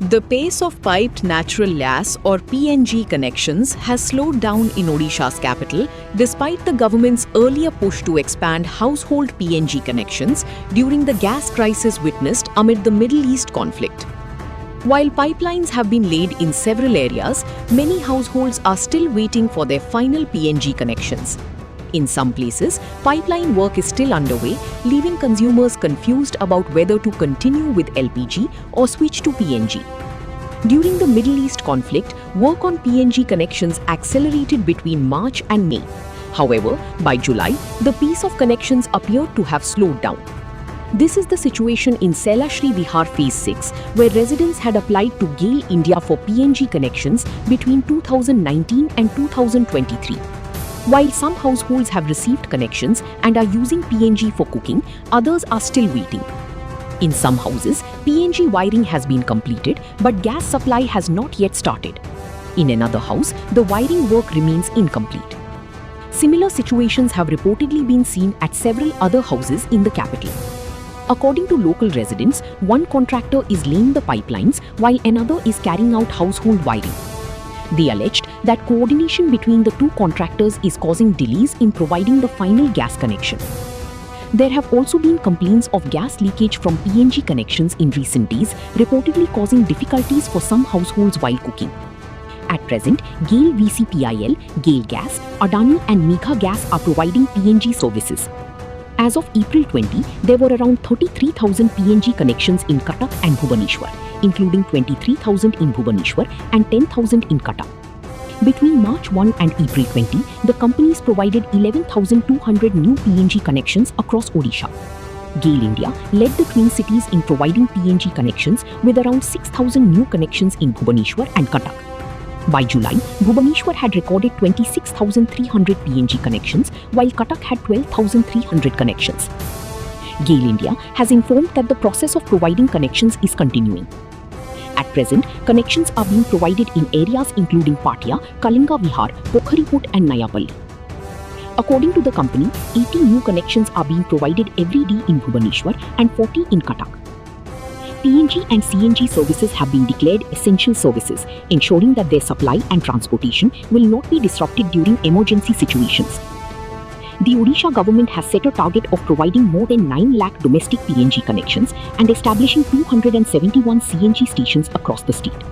The pace of piped natural gas or PNG connections has slowed down in Odisha's capital despite the government's earlier push to expand household PNG connections during the gas crisis witnessed amid the Middle East conflict. While pipelines have been laid in several areas, many households are still waiting for their final PNG connections. In some places, pipeline work is still underway, leaving consumers confused about whether to continue with LPG or switch to PNG. During the Middle East conflict, work on PNG connections accelerated between March and May. However, by July, the pace of connections appeared to have slowed down. This is the situation in Sailashri Vihar Phase 6, where residents had applied to GAIL India for PNG connections between 2019 and 2023. While some households have received connections and are using PNG for cooking, others are still waiting. In some houses, PNG wiring has been completed, but gas supply has not yet started. In another house, the wiring work remains incomplete. Similar situations have reportedly been seen at several other houses in the capital. According to local residents, one contractor is laying the pipelines while another is carrying out household wiring. They alleged that coordination between the two contractors is causing delays in providing the final gas connection. There have also been complaints of gas leakage from PNG connections in recent days, reportedly causing difficulties for some households while cooking. At present, GAIL VCPIL, GAIL Gas, Adani and Megha Gas are providing PNG services. As of April 20, there were around 33,000 PNG connections in Cuttack and Bhubaneswar, including 23,000 in Bhubaneswar and 10,000 in Cuttack. Between March 1 and April 20, the companies provided 11,200 new PNG connections across Odisha. GAIL India led the twin cities in providing PNG connections with around 6,000 new connections in Bhubaneswar and Cuttack. By July, Bhubaneswar had recorded 26,300 PNG connections, while Cuttack had 12,300 connections. GAIL India has informed that the process of providing connections is continuing. At present, connections are being provided in areas including Patia, Kalinga Vihar, Pokhariput and Nayapalli. According to the company, 80 new connections are being provided every day in Bhubaneswar and 40 in Cuttack. PNG and CNG services have been declared essential services, ensuring that their supply and transportation will not be disrupted during emergency situations. The Odisha government has set a target of providing more than 9 lakh domestic PNG connections and establishing 271 CNG stations across the state.